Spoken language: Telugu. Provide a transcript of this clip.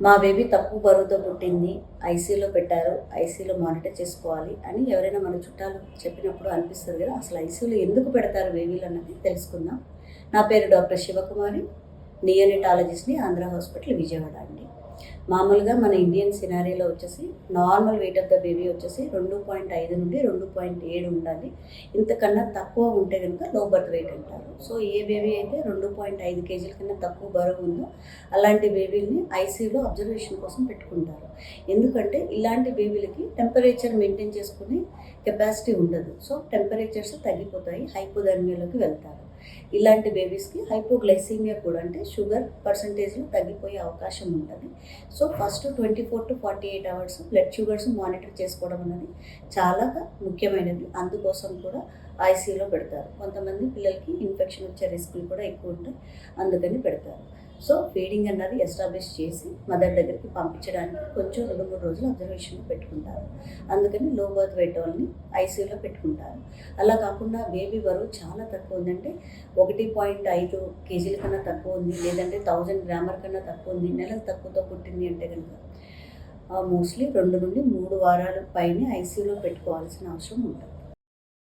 మా బేబీ తక్కువ బరువుతో పుట్టింది, ఐసీయూలో పెట్టారు, ఐసీయూలో మానిటర్ చేసుకోవాలి అని ఎవరైనా మన చుట్టాలు చెప్పినప్పుడు అనిపిస్తుంది కదా. అసలు ఐసీయూలో ఎందుకు పెడతారు బేబీలు అన్నది తెలుసుకుందాం. నా పేరు డాక్టర్ శివకుమారి, నియోనెటాలజిస్ట్ని, ఆంధ్ర హాస్పిటల్ విజయవాడ అండి. మామూలుగా మన ఇండియన్ సినారీలో వచ్చేసి normal weight of the baby వచ్చేసి 2.5 నుండి 2.7 ఉండాలి. ఇంతకన్నా తక్కువ ఉంటే కనుక లో బర్త్ వెయిట్ అంటారు. సో ఏ బేబీ అయితే 2.5 కేజీల కన్నా తక్కువ బరువు ఉందో అలాంటి బేబీని ఐసీయూలో అబ్జర్వేషన్ కోసం పెట్టుకుంటారు. ఎందుకంటే ఇలాంటి బేబీలకి టెంపరేచర్ మెయింటైన్ చేసుకునే కెపాసిటీ ఉండదు. సో టెంపరేచర్స్ తగ్గిపోతాయి, హైపోథర్మియాలోకి వెళ్తారు. ఇలాంటి బేబీస్కి హైపోగ్లైసీమియా కూడా, అంటే షుగర్ పర్సంటేజ్లో తగ్గిపోయే అవకాశం ఉంటుంది. So first 24 to 48 hours blood sugars monitor చేసుకోవడం అనేది చాలా ముఖ్యమైనది. అందుకోసం కూడా ఐసీయూలో పెడతారు. కొంతమంది పిల్లలకి ఇన్ఫెక్షన్ వచ్చే రిస్కులు కూడా ఎక్కువ ఉంటాయి, అందుకని పెడతారు. సో ఫీడింగ్ అన్నది ఎస్టాబ్లిష్ చేసి మదర్ దగ్గరికి పంపించడానికి కొంచెం 2-3 రోజులు అబ్జర్వేషన్లో పెట్టుకుంటారు. అందుకని లో బర్త్ వెయిట్ వాళ్ళని ఐసీయూలో పెట్టుకుంటారు. అలా కాకుండా బేబీ బరువు చాలా తక్కువ ఉందంటే 1.5 కేజీల కన్నా తక్కువ ఉంది, లేదంటే 1000 గ్రాముల కన్నా తక్కువ ఉంది, నెలకు తక్కువతో పుట్టింది అంటే కనుక మోస్ట్లీ 2 నుండి 3 వారాల పైనే ఐసీయూలో పెట్టుకోవాల్సిన అవసరం ఉంటుంది.